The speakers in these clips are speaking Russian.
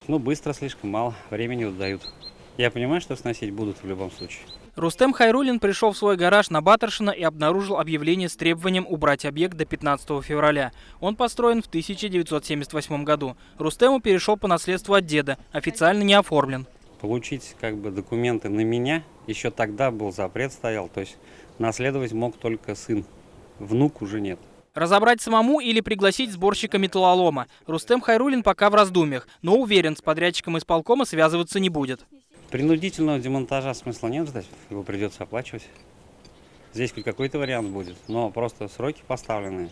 Ну, быстро слишком мало, времени дают. Я понимаю, что сносить будут в любом случае. Рустем Хайруллин пришел в свой гараж на Батаршина и обнаружил объявление с требованием убрать объект до 15 февраля. Он построен в 1978 году. Рустему перешел по наследству от деда, официально не оформлен. Получить документы на меня, еще тогда был запрет стоял, то есть наследовать мог только сын, внук уже нет. Разобрать самому или пригласить сборщика металлолома. Рустем Хайруллин пока в раздумьях, но уверен, с подрядчиком исполкома связываться не будет. Принудительного демонтажа смысла нет ждать, его придется оплачивать. Здесь хоть какой-то вариант будет, но просто сроки поставлены.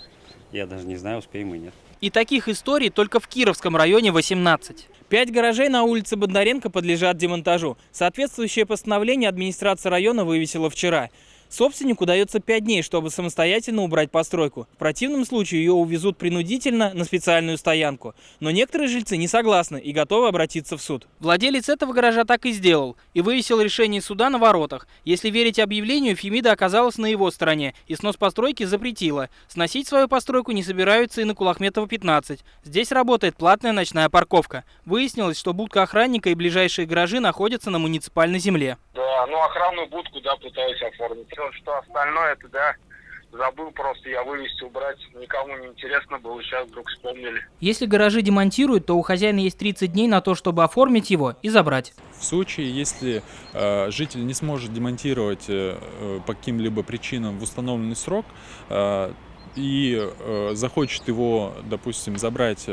Я даже не знаю, успеем и нет. И таких историй только в Кировском районе 18. 5 гаражей на улице Бондаренко подлежат демонтажу. Соответствующее постановление администрация района вывесила вчера. Собственнику дается 5 дней, чтобы самостоятельно убрать постройку. В противном случае ее увезут принудительно на специальную стоянку. Но некоторые жильцы не согласны и готовы обратиться в суд. Владелец этого гаража так и сделал. И вывесил решение суда на воротах. Если верить объявлению, Фемида оказалась на его стороне и снос постройки запретила. Сносить свою постройку не собираются и на Кулахметова, 15. Здесь работает платная ночная парковка. Выяснилось, что будка охранника и ближайшие гаражи находятся на муниципальной земле. Да, ну охранную будку, да, пытаюсь оформить. Что остальное, это, да, забыл просто я вывести, убрать. Никому не интересно было, сейчас вдруг вспомнили. Если гаражи демонтируют, то у хозяина есть 30 дней на то, чтобы оформить его и забрать. В случае, если житель не сможет демонтировать по каким-либо причинам в установленный срок и захочет его, допустим, забрать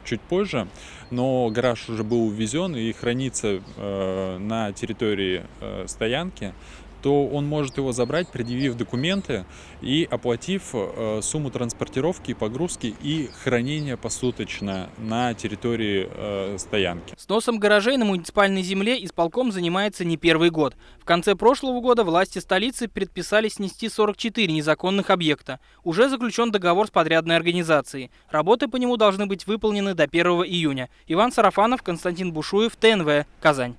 чуть позже, но гараж уже был увезен и хранится на территории стоянки, то он может его забрать, предъявив документы и оплатив сумму транспортировки, погрузки и хранения посуточно на территории стоянки. Сносом гаражей на муниципальной земле исполком занимается не первый год. В конце прошлого года власти столицы предписали снести 44 незаконных объекта. Уже заключен договор с подрядной организацией. Работы по нему должны быть выполнены до 1 июня. Иван Сарафанов, Константин Бушуев, ТНВ, Казань.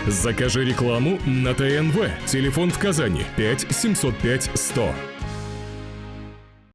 Закажи рекламу на ТНВ. Телефон в Казани 5 705 100.